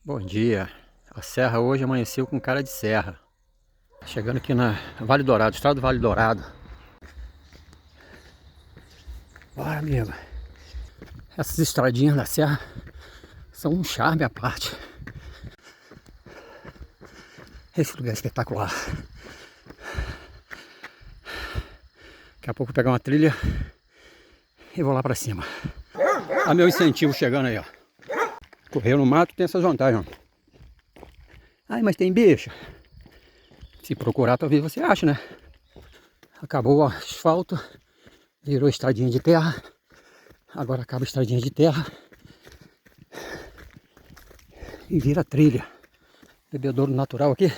Bom dia. A serra hoje amanheceu com cara de serra. Chegando aqui na Vale Dourado, estado do Vale Dourado. Bora, amigo. Essas estradinhas da serra são um charme à parte. Esse lugar é espetacular. Daqui a pouco vou pegar uma trilha e vou lá pra cima. Olha meu incentivo chegando aí, ó. Correr no mato tem essas vantagens, ó. Ai, mas tem bicho. Se procurar, talvez você ache, né? Acabou o asfalto, virou estradinha de terra. Agora acaba a estradinha de terra e vira trilha. Bebedouro natural aqui.